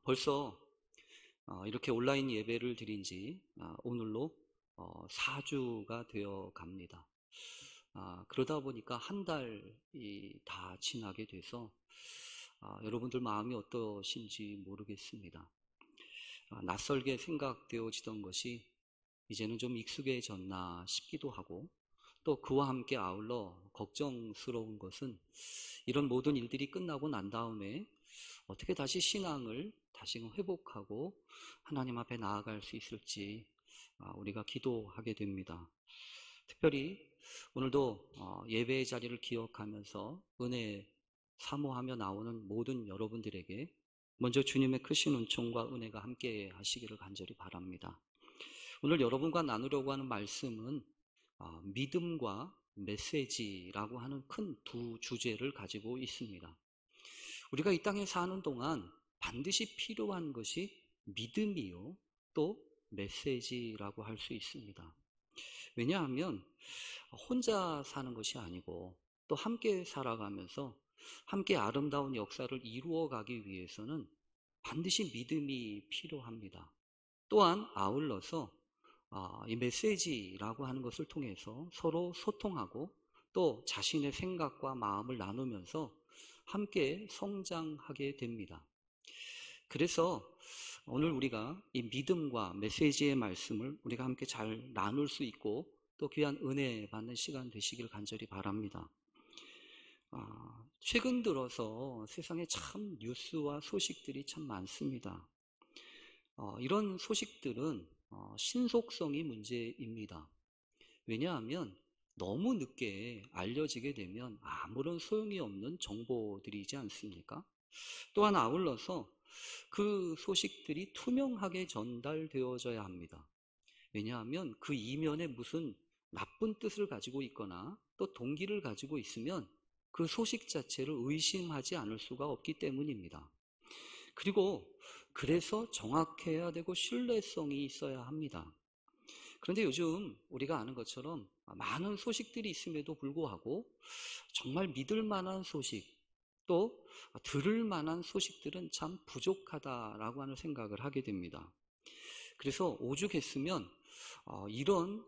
벌써 이렇게 온라인 예배를 드린 지 오늘로 4주가 되어 갑니다. 그러다 보니까 한 달이 다 지나게 돼서 여러분들 마음이 어떠신지 모르겠습니다. 낯설게 생각되어지던 것이 이제는 좀 익숙해졌나 싶기도 하고, 또 그와 함께 아울러 걱정스러운 것은 이런 모든 일들이 끝나고 난 다음에 어떻게 다시 신앙을 다시금 회복하고 하나님 앞에 나아갈 수 있을지 우리가 기도하게 됩니다. 특별히 오늘도 예배의 자리를 기억하면서 은혜 사모하며 나오는 모든 여러분들에게 먼저 주님의 크신 은총과 은혜가 함께 하시기를 간절히 바랍니다. 오늘 여러분과 나누려고 하는 말씀은 믿음과 메시지라고 하는 큰 두 주제를 가지고 있습니다. 우리가 이 땅에 사는 동안 반드시 필요한 것이 믿음이요, 또 메시지라고 할 수 있습니다. 왜냐하면 혼자 사는 것이 아니고 또 함께 살아가면서 함께 아름다운 역사를 이루어가기 위해서는 반드시 믿음이 필요합니다. 또한 아울러서 이 메시지라고 하는 것을 통해서 서로 소통하고 또 자신의 생각과 마음을 나누면서 함께 성장하게 됩니다. 그래서 오늘 우리가 이 믿음과 메시지의 말씀을 우리가 함께 잘 나눌 수 있고 또 귀한 은혜 받는 시간 되시길 간절히 바랍니다. 최근 들어서 세상에 참 뉴스와 소식들이 참 많습니다. 이런 소식들은 신속성이 문제입니다. 왜냐하면 너무 늦게 알려지게 되면 아무런 소용이 없는 정보들이지 않습니까? 또한 아울러서 그 소식들이 투명하게 전달되어져야 합니다. 왜냐하면 그 이면에 무슨 나쁜 뜻을 가지고 있거나 또 동기를 가지고 있으면 그 소식 자체를 의심하지 않을 수가 없기 때문입니다. 그리고 그래서 정확해야 되고 신뢰성이 있어야 합니다. 그런데 요즘 우리가 아는 것처럼 많은 소식들이 있음에도 불구하고 정말 믿을 만한 소식, 또 들을 만한 소식들은 참 부족하다라고 하는 생각을 하게 됩니다. 그래서 오죽했으면 이런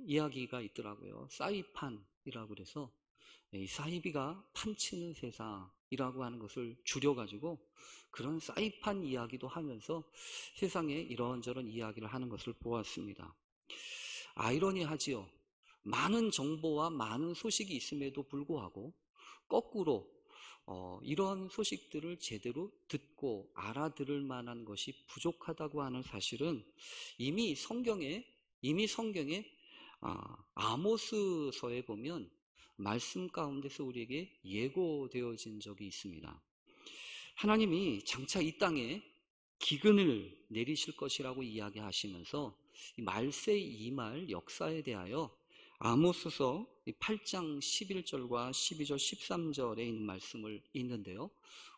이야기가 있더라고요. 사이판이라고 그래서 이 사이비가 판치는 세상이라고 하는 것을 줄여가지고 그런 사이판 이야기도 하면서 세상에 이런저런 이야기를 하는 것을 보았습니다. 아이러니하지요. 많은 정보와 많은 소식이 있음에도 불구하고 거꾸로 이런 소식들을 제대로 듣고 알아들을 만한 것이 부족하다고 하는 사실은 이미 성경에 아모스서에 보면 말씀 가운데서 우리에게 예고되어진 적이 있습니다. 하나님이 장차 이 땅에 기근을 내리실 것이라고 이야기하시면서 말세 이말 역사에 대하여 아모스서 8장 11절과 12절 13절에 있는 말씀을 있는데요.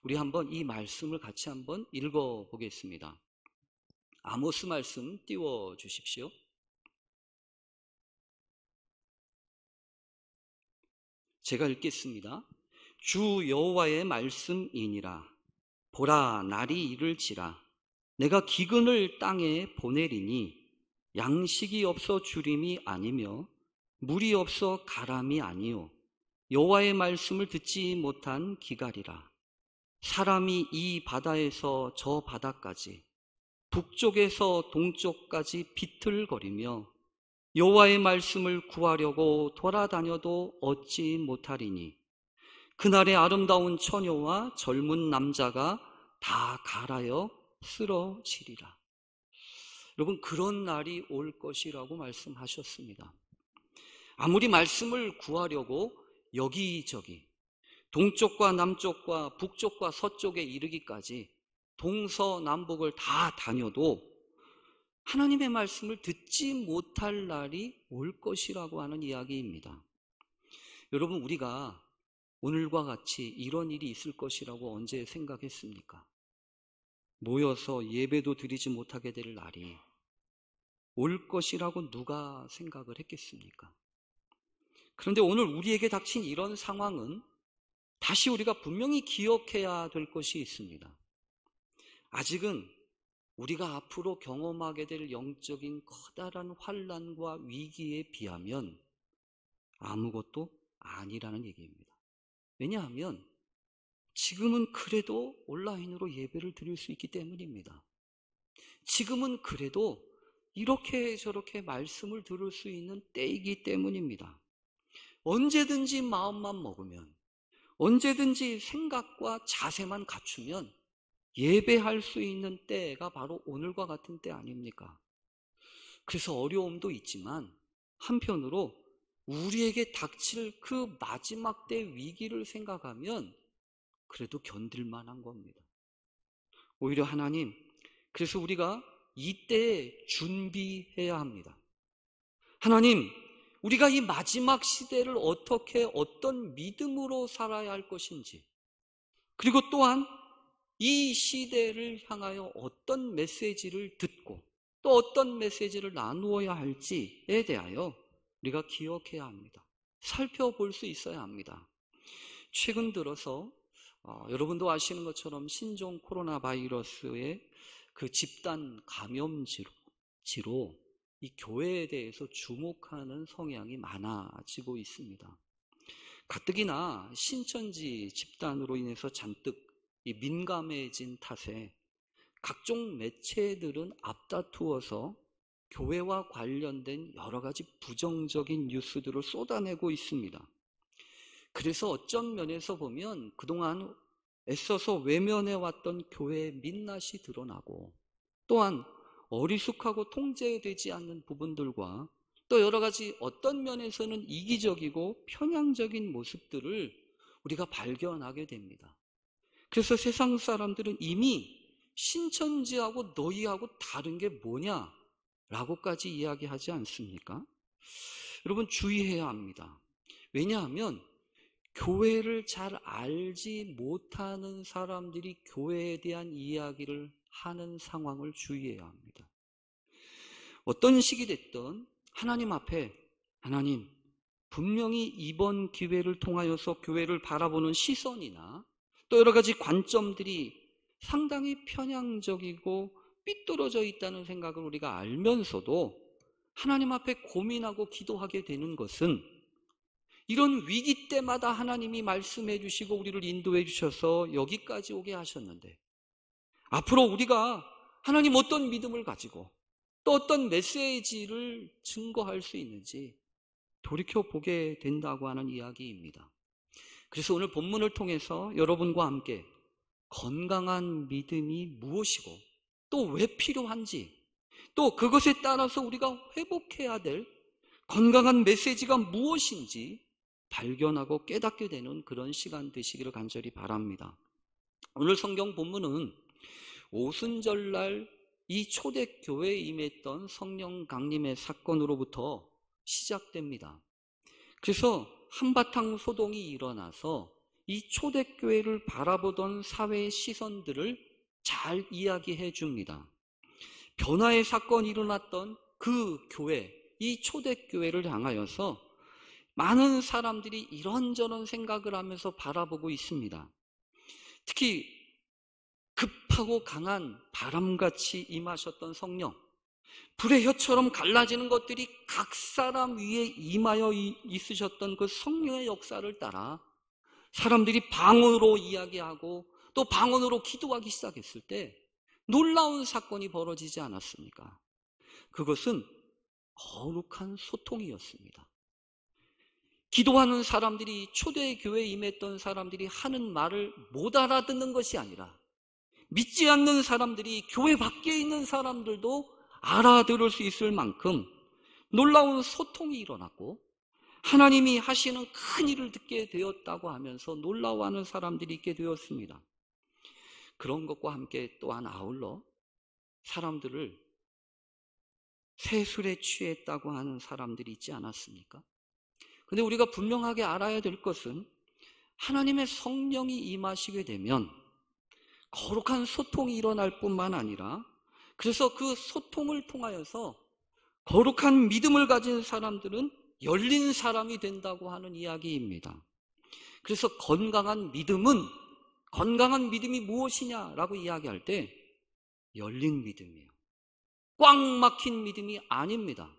우리 한번 이 말씀을 같이 한번 읽어보겠습니다. 아모스 말씀 띄워 주십시오. 제가 읽겠습니다. 주 여호와의 말씀이니라. 보라, 날이 이를지라. 내가 기근을 땅에 보내리니 양식이 없어 주림이 아니며 물이 없어 가람이 아니요 여호와의 말씀을 듣지 못한 기갈이라. 사람이 이 바다에서 저 바다까지 북쪽에서 동쪽까지 비틀거리며 여호와의 말씀을 구하려고 돌아다녀도 얻지 못하리니 그날의 아름다운 처녀와 젊은 남자가 다 갈아여 쓰러지리라. 여러분, 그런 날이 올 것이라고 말씀하셨습니다. 아무리 말씀을 구하려고 여기저기 동쪽과 남쪽과 북쪽과 서쪽에 이르기까지 동서남북을 다 다녀도 하나님의 말씀을 듣지 못할 날이 올 것이라고 하는 이야기입니다. 여러분, 우리가 오늘과 같이 이런 일이 있을 것이라고 언제 생각했습니까? 모여서 예배도 드리지 못하게 될 날이 올 것이라고 누가 생각을 했겠습니까? 그런데 오늘 우리에게 닥친 이런 상황은 다시 우리가 분명히 기억해야 될 것이 있습니다. 아직은 우리가 앞으로 경험하게 될 영적인 커다란 환난과 위기에 비하면 아무것도 아니라는 얘기입니다. 왜냐하면 지금은 그래도 온라인으로 예배를 드릴 수 있기 때문입니다. 지금은 그래도 이렇게 저렇게 말씀을 들을 수 있는 때이기 때문입니다. 언제든지 마음만 먹으면, 언제든지 생각과 자세만 갖추면 예배할 수 있는 때가 바로 오늘과 같은 때 아닙니까? 그래서 어려움도 있지만 한편으로 우리에게 닥칠 그 마지막 때 위기를 생각하면 그래도 견딜 만한 겁니다. 오히려 하나님, 그래서 우리가 이때에 준비해야 합니다. 하나님, 우리가 이 마지막 시대를 어떻게 어떤 믿음으로 살아야 할 것인지, 그리고 또한 이 시대를 향하여 어떤 메시지를 듣고 또 어떤 메시지를 나누어야 할지에 대하여 우리가 기억해야 합니다. 살펴볼 수 있어야 합니다. 최근 들어서 여러분도 아시는 것처럼 신종 코로나 바이러스의 그 집단 감염지로 이 교회에 대해서 주목하는 성향이 많아지고 있습니다. 가뜩이나 신천지 집단으로 인해서 잔뜩 민감해진 탓에 각종 매체들은 앞다투어서 교회와 관련된 여러 가지 부정적인 뉴스들을 쏟아내고 있습니다. 그래서 어쩐 면에서 보면 그동안 애써서 외면해왔던 교회의 민낯이 드러나고, 또한 어리숙하고 통제되지 않는 부분들과 또 여러 가지 어떤 면에서는 이기적이고 편향적인 모습들을 우리가 발견하게 됩니다. 그래서 세상 사람들은 이미 신천지하고 너희하고 다른 게 뭐냐? 라고까지 이야기하지 않습니까? 여러분 주의해야 합니다. 왜냐하면 교회를 잘 알지 못하는 사람들이 교회에 대한 이야기를 하는 상황을 주의해야 합니다. 어떤 식이 됐든 하나님 앞에, 하나님, 분명히 이번 기회를 통하여서 교회를 바라보는 시선이나 또 여러 가지 관점들이 상당히 편향적이고 삐뚤어져 있다는 생각을 우리가 알면서도 하나님 앞에 고민하고 기도하게 되는 것은, 이런 위기 때마다 하나님이 말씀해 주시고 우리를 인도해 주셔서 여기까지 오게 하셨는데, 앞으로 우리가 하나님 어떤 믿음을 가지고 또 어떤 메시지를 증거할 수 있는지 돌이켜보게 된다고 하는 이야기입니다. 그래서 오늘 본문을 통해서 여러분과 함께 건강한 믿음이 무엇이고 또 왜 필요한지, 또 그것에 따라서 우리가 회복해야 될 건강한 메시지가 무엇인지 발견하고 깨닫게 되는 그런 시간 되시기를 간절히 바랍니다. 오늘 성경 본문은 오순절날 이 초대교회에 임했던 성령 강림의 사건으로부터 시작됩니다. 그래서 한바탕 소동이 일어나서 이 초대교회를 바라보던 사회의 시선들을 잘 이야기해 줍니다. 변화의 사건이 일어났던 그 교회, 이 초대교회를 향하여서 많은 사람들이 이런저런 생각을 하면서 바라보고 있습니다. 특히 급하고 강한 바람같이 임하셨던 성령, 불의 혀처럼 갈라지는 것들이 각 사람 위에 임하여 있으셨던 그 성령의 역사를 따라 사람들이 방언으로 이야기하고 또 방언으로 기도하기 시작했을 때 놀라운 사건이 벌어지지 않았습니까? 그것은 거룩한 소통이었습니다. 기도하는 사람들이, 초대교회에 임했던 사람들이 하는 말을 못 알아듣는 것이 아니라 믿지 않는 사람들이, 교회 밖에 있는 사람들도 알아들을 수 있을 만큼 놀라운 소통이 일어났고 하나님이 하시는 큰 일을 듣게 되었다고 하면서 놀라워하는 사람들이 있게 되었습니다. 그런 것과 함께 또한 아울러 사람들을 세술에 취했다고 하는 사람들이 있지 않았습니까? 근데 우리가 분명하게 알아야 될 것은 하나님의 성령이 임하시게 되면 거룩한 소통이 일어날 뿐만 아니라, 그래서 그 소통을 통하여서 거룩한 믿음을 가진 사람들은 열린 사람이 된다고 하는 이야기입니다. 그래서 건강한 믿음이 무엇이냐라고 이야기할 때 열린 믿음이에요. 꽉 막힌 믿음이 아닙니다.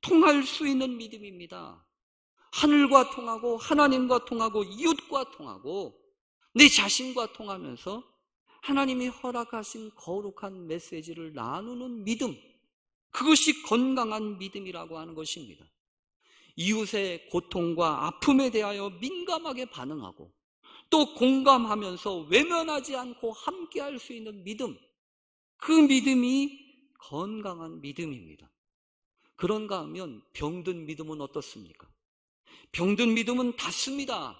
통할 수 있는 믿음입니다. 하늘과 통하고 하나님과 통하고 이웃과 통하고 내 자신과 통하면서 하나님이 허락하신 거룩한 메시지를 나누는 믿음, 그것이 건강한 믿음이라고 하는 것입니다. 이웃의 고통과 아픔에 대하여 민감하게 반응하고 또 공감하면서 외면하지 않고 함께할 수 있는 믿음, 그 믿음이 건강한 믿음입니다. 그런가 하면 병든 믿음은 어떻습니까? 병든 믿음은 닫습니다.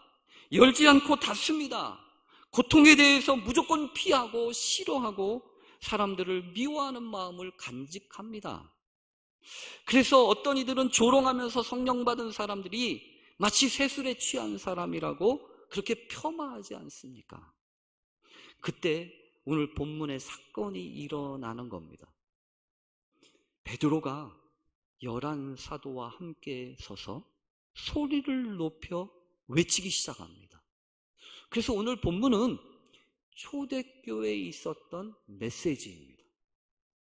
열지 않고 닫습니다. 고통에 대해서 무조건 피하고 싫어하고 사람들을 미워하는 마음을 간직합니다. 그래서 어떤 이들은 조롱하면서 성령 받은 사람들이 마치 세술에 취한 사람이라고 그렇게 폄하하지 않습니까? 그때 오늘 본문의 사건이 일어나는 겁니다. 베드로가 11사도와 함께 서서 소리를 높여 외치기 시작합니다. 그래서 오늘 본문은 초대교회에 있었던 메시지입니다.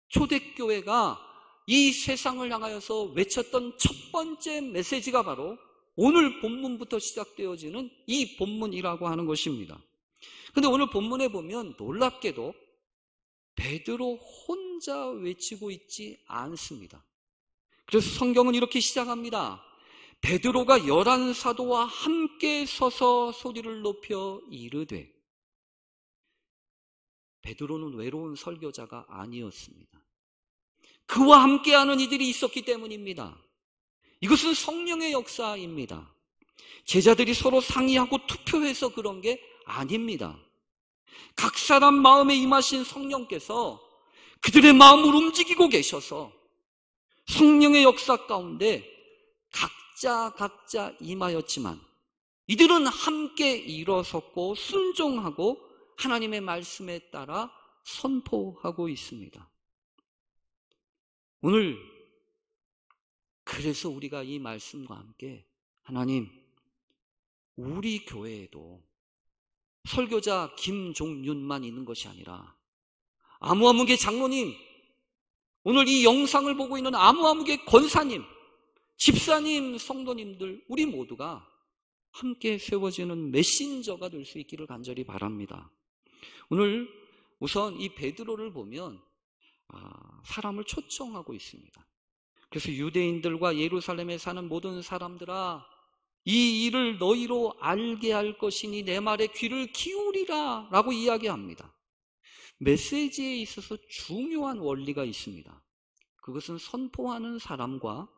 초대교회가 이 세상을 향하여서 외쳤던 첫 번째 메시지가 바로 오늘 본문부터 시작되어지는 이 본문이라고 하는 것입니다. 그런데 오늘 본문에 보면 놀랍게도 베드로 혼자 외치고 있지 않습니다. 그래서 성경은 이렇게 시작합니다. 베드로가 11사도와 함께 서서 소리를 높여 이르되. 베드로는 외로운 설교자가 아니었습니다. 그와 함께하는 이들이 있었기 때문입니다. 이것은 성령의 역사입니다. 제자들이 서로 상의하고 투표해서 그런 게 아닙니다. 각 사람 마음에 임하신 성령께서 그들의 마음을 움직이고 계셔서 성령의 역사 가운데 각자 임하였지만 이들은 함께 일어섰고 순종하고 하나님의 말씀에 따라 선포하고 있습니다. 오늘 그래서 우리가 이 말씀과 함께 하나님, 우리 교회에도 설교자 김종윤만 있는 것이 아니라 아무아무개 장로님, 오늘 이 영상을 보고 있는 아무아무개 권사님, 집사님, 성도님들 우리 모두가 함께 세워지는 메신저가 될 수 있기를 간절히 바랍니다. 오늘 우선 이 베드로를 보면 사람을 초청하고 있습니다. 그래서 유대인들과 예루살렘에 사는 모든 사람들아, 이 일을 너희로 알게 할 것이니 내 말에 귀를 기울이라 라고 이야기합니다. 메시지에 있어서 중요한 원리가 있습니다. 그것은 선포하는 사람과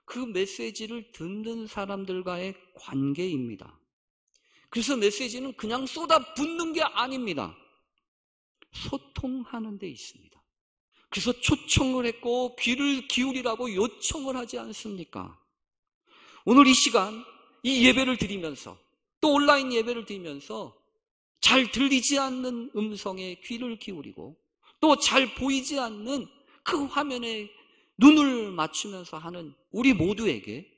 그 메시지를 듣는 사람들과의 관계입니다. 그래서 메시지는 그냥 쏟아붓는 게 아닙니다. 소통하는 데 있습니다. 그래서 초청을 했고 귀를 기울이라고 요청을 하지 않습니까? 오늘 이 시간 이 예배를 드리면서 또 온라인 예배를 드리면서 잘 들리지 않는 음성에 귀를 기울이고 또 잘 보이지 않는 그 화면에 눈을 맞추면서 하는 우리 모두에게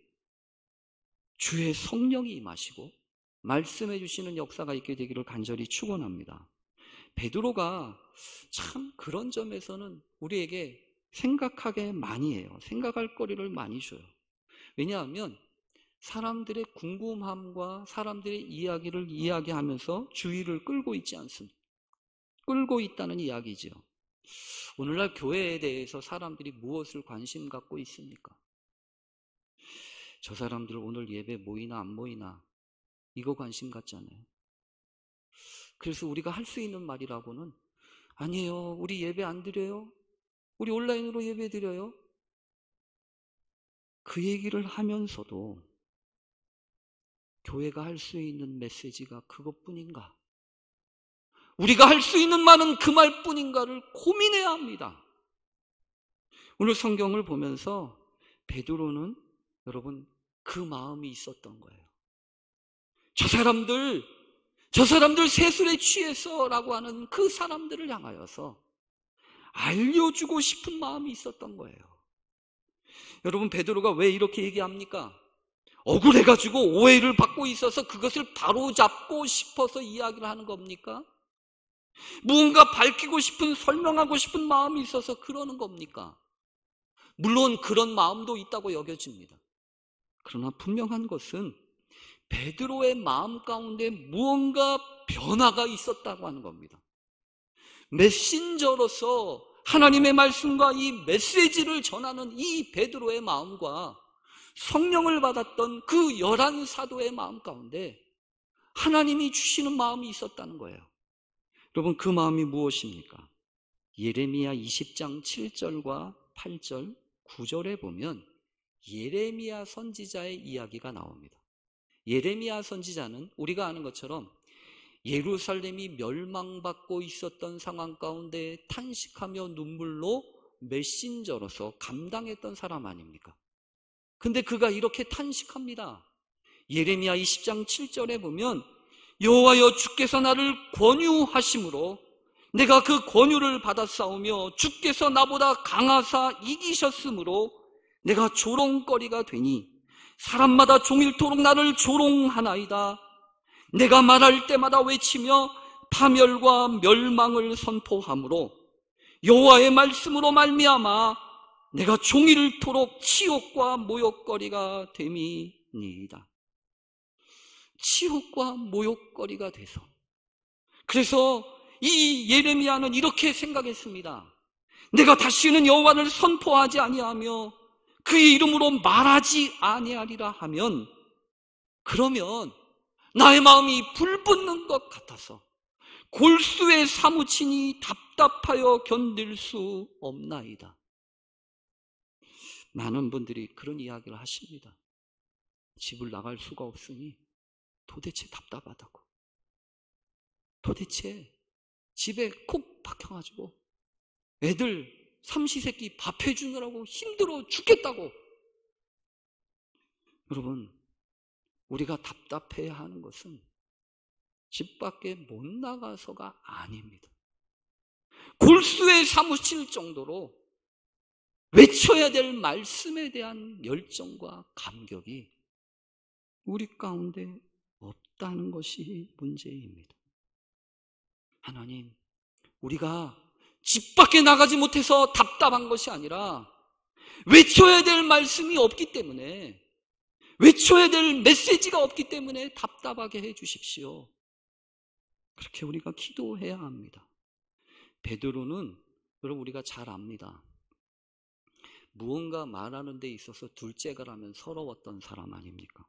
주의 성령이 임하시고 말씀해 주시는 역사가 있게 되기를 간절히 축원합니다. 베드로가 참 그런 점에서는 우리에게 생각하게 많이 해요. 생각할 거리를 많이 줘요. 왜냐하면 사람들의 궁금함과 사람들의 이야기를 이야기하면서 주의를 끌고 있지 않습니다. 끌고 있다는 이야기죠. 오늘날 교회에 대해서 사람들이 무엇을 관심 갖고 있습니까? 저 사람들 오늘 예배 모이나 안 모이나 이거 관심 갖잖아요. 그래서 우리가 할 수 있는 말이라고는 아니에요. 우리 예배 안 드려요. 우리 온라인으로 예배 드려요. 그 얘기를 하면서도 교회가 할 수 있는 메시지가 그것뿐인가? 우리가 할 수 있는 말은 그 말뿐인가를 고민해야 합니다. 오늘 성경을 보면서 베드로는 여러분 그 마음이 있었던 거예요. 저 사람들 세술에 취해서 라고 하는 그 사람들을 향하여서 알려주고 싶은 마음이 있었던 거예요. 여러분 베드로가 왜 이렇게 얘기합니까? 억울해가지고 오해를 받고 있어서 그것을 바로잡고 싶어서 이야기를 하는 겁니까? 무언가 밝히고 싶은, 설명하고 싶은 마음이 있어서 그러는 겁니까? 물론 그런 마음도 있다고 여겨집니다. 그러나 분명한 것은 베드로의 마음 가운데 무언가 변화가 있었다고 하는 겁니다. 메신저로서 하나님의 말씀과 이 메시지를 전하는 이 베드로의 마음과 성령을 받았던 그 11 사도의 마음 가운데 하나님이 주시는 마음이 있었다는 거예요. 여러분, 그 마음이 무엇입니까? 예레미야 20장 7절과 8절, 9절에 보면 예레미야 선지자의 이야기가 나옵니다. 예레미야 선지자는 우리가 아는 것처럼 예루살렘이 멸망받고 있었던 상황 가운데 탄식하며 눈물로 메신저로서 감당했던 사람 아닙니까? 근데 그가 이렇게 탄식합니다. 예레미야 20장 7절에 보면 여호와여 주께서 나를 권유하심으로 내가 그 권유를 받아 싸우며 주께서 나보다 강하사 이기셨으므로 내가 조롱거리가 되니 사람마다 종일토록 나를 조롱하나이다. 내가 말할 때마다 외치며 파멸과 멸망을 선포하므로 여호와의 말씀으로 말미암아 내가 종일토록 치욕과 모욕거리가 됨이니이다. 치욕과 모욕거리가 돼서, 그래서 이 예레미야는 이렇게 생각했습니다. 내가 다시는 여호와를 선포하지 아니하며 그의 이름으로 말하지 아니하리라 하면, 그러면 나의 마음이 불붙는 것 같아서 골수에 사무치니 답답하여 견딜 수 없나이다. 많은 분들이 그런 이야기를 하십니다. 집을 나갈 수가 없으니 도대체 답답하다고. 도대체 집에 콕 박혀가지고 애들 삼시세끼 밥 해주느라고 힘들어 죽겠다고. 여러분, 우리가 답답해야 하는 것은 집 밖에 못 나가서가 아닙니다. 골수에 사무칠 정도로 외쳐야 될 말씀에 대한 열정과 감격이 우리 가운데 없다는 것이 문제입니다. 하나님, 우리가 집 밖에 나가지 못해서 답답한 것이 아니라 외쳐야 될 말씀이 없기 때문에, 외쳐야 될 메시지가 없기 때문에 답답하게 해 주십시오. 그렇게 우리가 기도해야 합니다. 베드로는, 여러분, 우리가 잘 압니다. 무언가 말하는 데 있어서 둘째가라면 서러웠던 사람 아닙니까?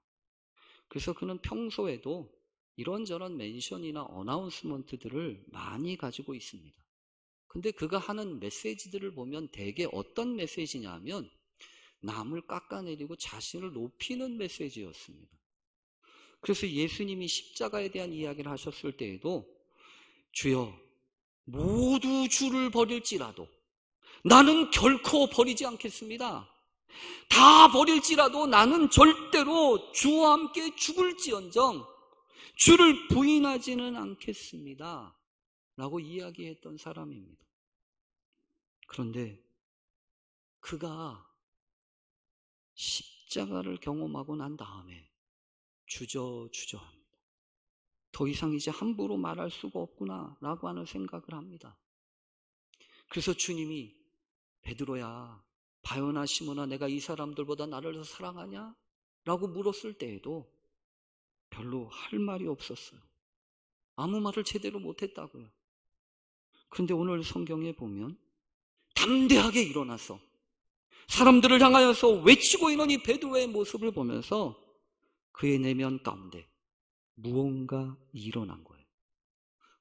그래서 그는 평소에도 이런저런 멘션이나 어나운스먼트들을 많이 가지고 있습니다. 근데 그가 하는 메시지들을 보면 대개 어떤 메시지냐 하면 남을 깎아내리고 자신을 높이는 메시지였습니다. 그래서 예수님이 십자가에 대한 이야기를 하셨을 때에도 주여, 모두 주를 버릴지라도 나는 결코 버리지 않겠습니다. 다 버릴지라도 나는 절대로 주와 함께 죽을지언정 주를 부인하지는 않겠습니다. 라고 이야기했던 사람입니다. 그런데 그가 십자가를 경험하고 난 다음에 주저합니다. 더 이상 이제 함부로 말할 수가 없구나 라고 하는 생각을 합니다. 그래서 주님이 베드로야, 바요나 시몬아, 내가 이 사람들보다 나를 더 사랑하냐? 라고 물었을 때에도 별로 할 말이 없었어요. 아무 말을 제대로 못했다고요. 그런데 오늘 성경에 보면 담대하게 일어나서 사람들을 향하여서 외치고 있는 이 베드로의 모습을 보면서 그의 내면 가운데 무언가 일어난 거예요.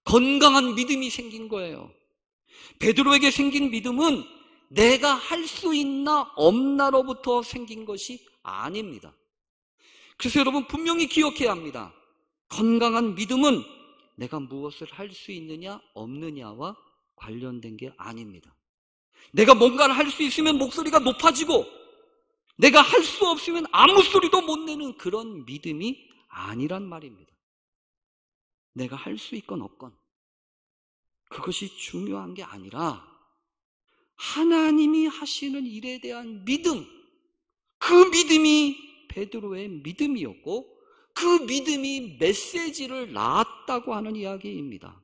건강한 믿음이 생긴 거예요. 베드로에게 생긴 믿음은 내가 할 수 있나 없나로부터 생긴 것이 아닙니다. 그래서 여러분, 분명히 기억해야 합니다. 건강한 믿음은 내가 무엇을 할 수 있느냐 없느냐와 관련된 게 아닙니다. 내가 뭔가를 할 수 있으면 목소리가 높아지고 내가 할 수 없으면 아무 소리도 못 내는 그런 믿음이 아니란 말입니다. 내가 할 수 있건 없건 그것이 중요한 게 아니라 하나님이 하시는 일에 대한 믿음, 그 믿음이 베드로의 믿음이었고 그 믿음이 메시지를 낳았다고 하는 이야기입니다.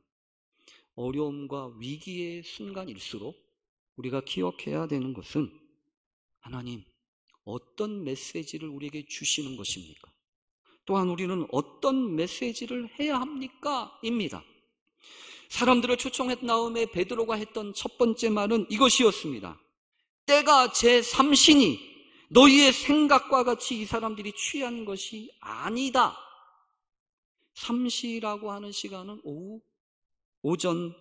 어려움과 위기의 순간일수록 우리가 기억해야 되는 것은 하나님, 어떤 메시지를 우리에게 주시는 것입니까? 또한 우리는 어떤 메시지를 해야 합니까? 입니다. 사람들을 초청한 다음에 베드로가 했던 첫 번째 말은 이것이었습니다. 때가 제3시니 너희의 생각과 같이 이 사람들이 취한 것이 아니다. 3시라고 하는 시간은 오전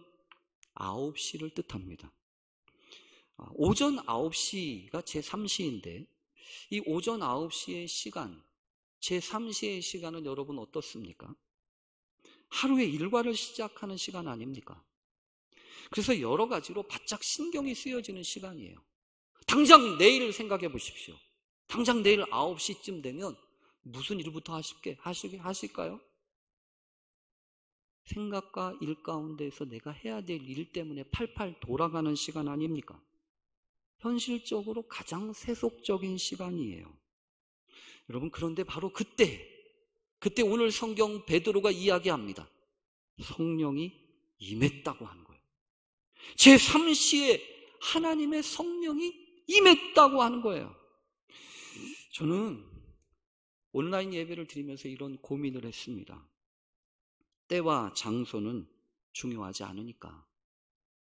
9시를 뜻합니다. 오전 9시가 제3시인데 이 오전 9시의 시간, 제3시의 시간은 여러분 어떻습니까? 하루의 일과를 시작하는 시간 아닙니까? 그래서 여러 가지로 바짝 신경이 쓰여지는 시간이에요. 당장 내일을 생각해 보십시오. 당장 내일 9시쯤 되면 무슨 일부터 하실까요? 생각과 일 가운데서 내가 해야 될 일 때문에 팔팔 돌아가는 시간 아닙니까? 현실적으로 가장 세속적인 시간이에요. 여러분, 그런데 바로 그때 오늘 성경 베드로가 이야기합니다. 성령이 임했다고 하는 거예요. 제3시에 하나님의 성령이 임했다고 하는 거예요. 저는 온라인 예배를 드리면서 이런 고민을 했습니다. 때와 장소는 중요하지 않으니까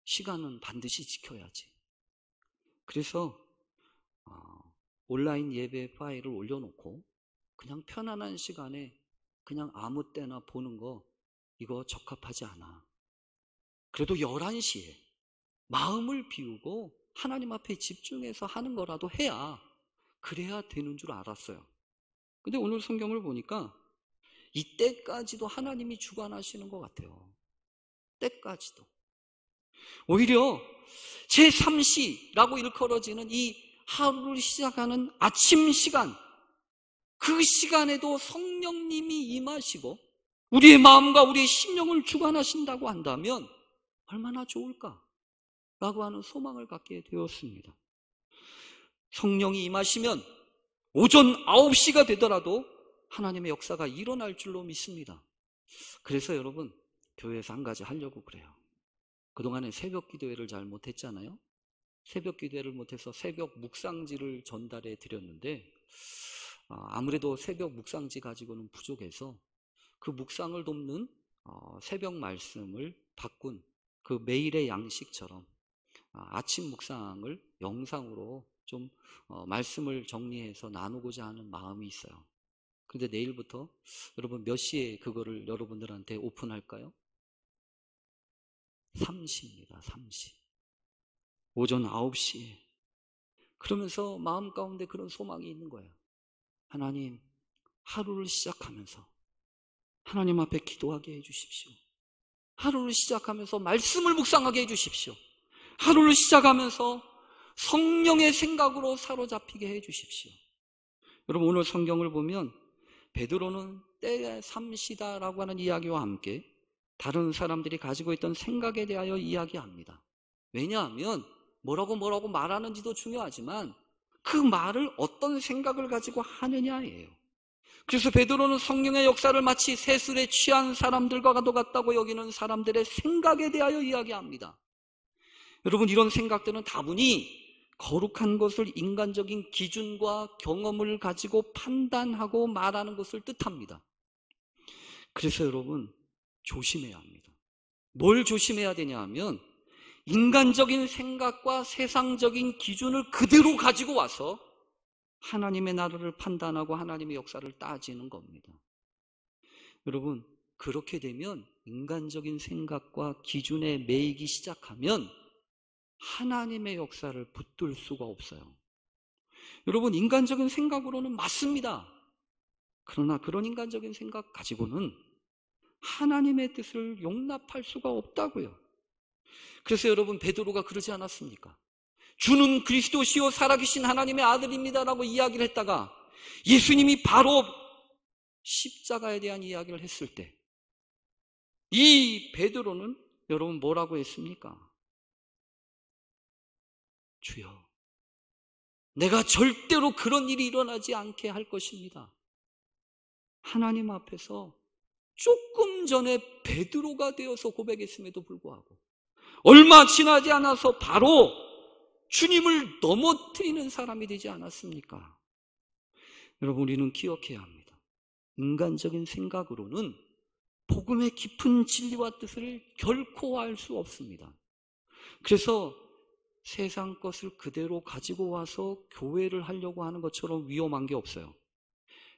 시간은 반드시 지켜야지. 그래서 온라인 예배 파일을 올려놓고 그냥 편안한 시간에 그냥 아무 때나 보는 거 이거 적합하지 않아. 그래도 11시에 마음을 비우고 하나님 앞에 집중해서 하는 거라도 해야 그래야 되는 줄 알았어요. 근데 오늘 성경을 보니까 이때까지도 하나님이 주관하시는 것 같아요. 때까지도. 오히려 제3시라고 일컬어지는 이 하루를 시작하는 아침 시간, 그 시간에도 성령님이 임하시고 우리의 마음과 우리의 심령을 주관하신다고 한다면 얼마나 좋을까라고 하는 소망을 갖게 되었습니다. 성령이 임하시면 오전 9시가 되더라도 하나님의 역사가 일어날 줄로 믿습니다. 그래서 여러분, 교회에서 한 가지 하려고 그래요. 그동안에 새벽 기도회를 잘 못했잖아요. 새벽 기도회를 못해서 새벽 묵상지를 전달해 드렸는데 아무래도 새벽 묵상지 가지고는 부족해서 그 묵상을 돕는 새벽 말씀을 바꾼 그 매일의 양식처럼 아침 묵상을 영상으로 좀 말씀을 정리해서 나누고자 하는 마음이 있어요. 그런데 내일부터 여러분 몇 시에 그거를 여러분들한테 오픈할까요? 3시입니다. 3시. 오전 9시에. 그러면서 마음 가운데 그런 소망이 있는 거예요. 하나님, 하루를 시작하면서 하나님 앞에 기도하게 해주십시오. 하루를 시작하면서 말씀을 묵상하게 해주십시오. 하루를 시작하면서 성령의 생각으로 사로잡히게 해주십시오. 여러분, 오늘 성경을 보면 베드로는 때의 3시다라고 하는 이야기와 함께 다른 사람들이 가지고 있던 생각에 대하여 이야기합니다. 왜냐하면 뭐라고 말하는지도 중요하지만 그 말을 어떤 생각을 가지고 하느냐예요. 그래서 베드로는 성령의 역사를 마치 세술에 취한 사람들과도 같다고 여기는 사람들의 생각에 대하여 이야기합니다. 여러분, 이런 생각들은 다분히 거룩한 것을 인간적인 기준과 경험을 가지고 판단하고 말하는 것을 뜻합니다. 그래서 여러분, 조심해야 합니다. 뭘 조심해야 되냐 하면 인간적인 생각과 세상적인 기준을 그대로 가지고 와서 하나님의 나라를 판단하고 하나님의 역사를 따지는 겁니다. 여러분, 그렇게 되면 인간적인 생각과 기준에 매이기 시작하면 하나님의 역사를 붙들 수가 없어요. 여러분, 인간적인 생각으로는 맞습니다. 그러나 그런 인간적인 생각 가지고는 하나님의 뜻을 용납할 수가 없다고요. 그래서 여러분, 베드로가 그러지 않았습니까? 주는 그리스도시요 살아계신 하나님의 아들입니다라고 이야기를 했다가 예수님이 바로 십자가에 대한 이야기를 했을 때 이 베드로는 여러분 뭐라고 했습니까? 주여, 내가 절대로 그런 일이 일어나지 않게 할 것입니다. 하나님 앞에서 조금 전에 베드로가 되어서 고백했음에도 불구하고 얼마 지나지 않아서 바로 주님을 넘어뜨리는 사람이 되지 않았습니까? 여러분, 우리는 기억해야 합니다. 인간적인 생각으로는 복음의 깊은 진리와 뜻을 결코 알 수 없습니다. 그래서 세상 것을 그대로 가지고 와서 교회를 하려고 하는 것처럼 위험한 게 없어요.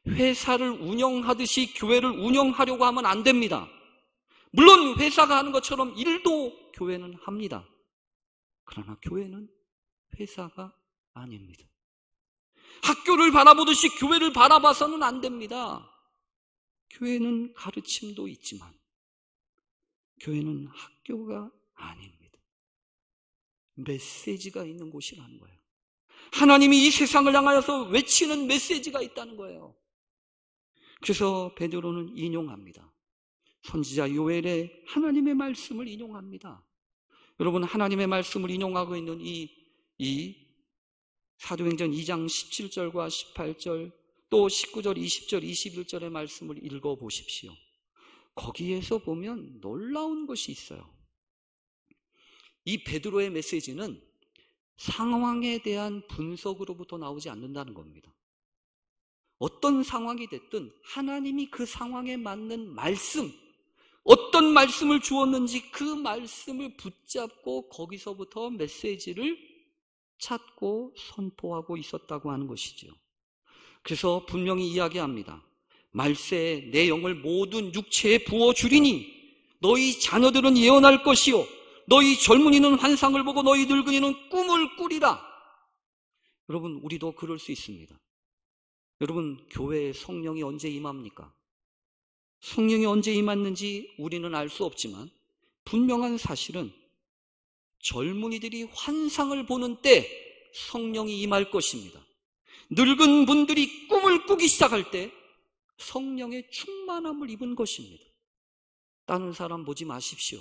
회사를 운영하듯이 교회를 운영하려고 하면 안 됩니다. 물론 회사가 하는 것처럼 일도 교회는 합니다. 그러나 교회는 회사가 아닙니다. 학교를 바라보듯이 교회를 바라봐서는 안 됩니다. 교회는 가르침도 있지만 교회는 학교가 아닙니다. 메시지가 있는 곳이라는 거예요. 하나님이 이 세상을 향하여서 외치는 메시지가 있다는 거예요. 그래서 베드로는 인용합니다. 선지자 요엘의 하나님의 말씀을 인용합니다. 여러분, 하나님의 말씀을 인용하고 있는 이 사도행전 2장 17절과 18절 또 19절, 20절, 21절의 말씀을 읽어보십시오. 거기에서 보면 놀라운 것이 있어요. 이 베드로의 메시지는 상황에 대한 분석으로부터 나오지 않는다는 겁니다. 어떤 상황이 됐든 하나님이 그 상황에 맞는 말씀, 어떤 말씀을 주었는지 그 말씀을 붙잡고 거기서부터 메시지를 찾고 선포하고 있었다고 하는 것이죠. 그래서 분명히 이야기합니다. 말세에 내 영을 모든 육체에 부어주리니 너희 자녀들은 예언할 것이요 너희 젊은이는 환상을 보고 너희 늙은이는 꿈을 꾸리라. 여러분, 우리도 그럴 수 있습니다. 여러분, 교회에 성령이 언제 임합니까? 성령이 언제 임했는지 우리는 알 수 없지만 분명한 사실은 젊은이들이 환상을 보는 때 성령이 임할 것입니다. 늙은 분들이 꿈을 꾸기 시작할 때 성령의 충만함을 입은 것입니다. 다른 사람 보지 마십시오.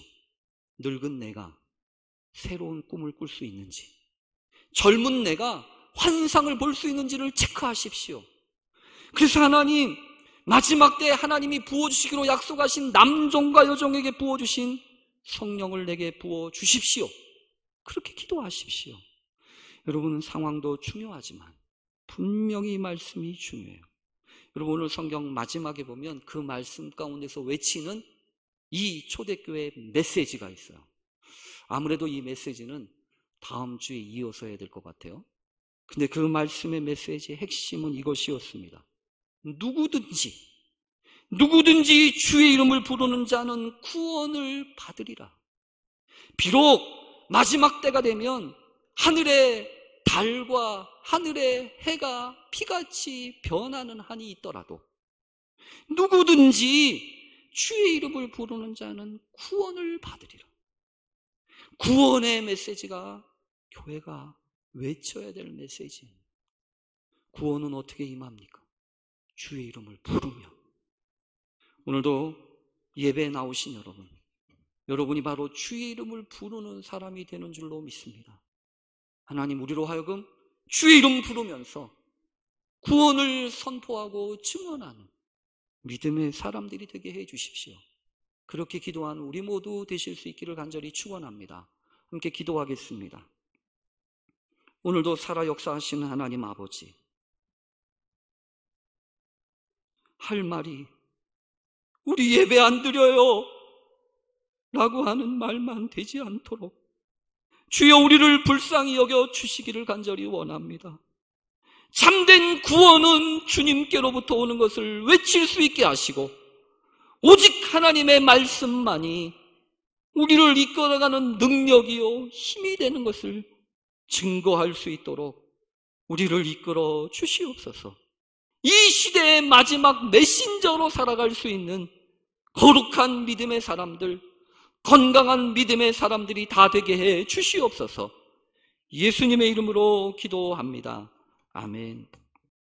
늙은 내가 새로운 꿈을 꿀 수 있는지, 젊은 내가 환상을 볼 수 있는지를 체크하십시오. 그래서 하나님, 마지막 때 하나님이 부어주시기로 약속하신 남종과 여종에게 부어주신 성령을 내게 부어주십시오. 그렇게 기도하십시오. 여러분, 상황도 중요하지만 분명히 말씀이 중요해요. 여러분, 오늘 성경 마지막에 보면 그 말씀 가운데서 외치는 이 초대교회의 메시지가 있어요. 아무래도 이 메시지는 다음 주에 이어서 해야 될 것 같아요. 근데 그 말씀의 메시지의 핵심은 이것이었습니다. 누구든지 주의 이름을 부르는 자는 구원을 받으리라. 비록 마지막 때가 되면 하늘의 달과 하늘의 해가 피같이 변하는 한이 있더라도 누구든지 주의 이름을 부르는 자는 구원을 받으리라. 구원의 메시지가 교회가 외쳐야 될 메시지입니다. 구원은 어떻게 임합니까? 주의 이름을 부르며. 오늘도 예배에 나오신 여러분, 여러분이 바로 주의 이름을 부르는 사람이 되는 줄로 믿습니다. 하나님, 우리로 하여금 주의 이름 부르면서 구원을 선포하고 증언하는 믿음의 사람들이 되게 해 주십시오. 그렇게 기도하는 우리 모두 되실 수 있기를 간절히 축원합니다. 함께 기도하겠습니다. 오늘도 살아 역사하시는 하나님 아버지, 할 말이 우리 예배 안 드려요 라고 하는 말만 되지 않도록 주여 우리를 불쌍히 여겨 주시기를 간절히 원합니다. 참된 구원은 주님께로부터 오는 것을 외칠 수 있게 하시고 오직 하나님의 말씀만이 우리를 이끌어가는 능력이요 힘이 되는 것을 증거할 수 있도록 우리를 이끌어 주시옵소서. 이 시대의 마지막 메신저로 살아갈 수 있는 거룩한 믿음의 사람들, 건강한 믿음의 사람들이 다 되게 해 주시옵소서. 예수님의 이름으로 기도합니다. 아멘.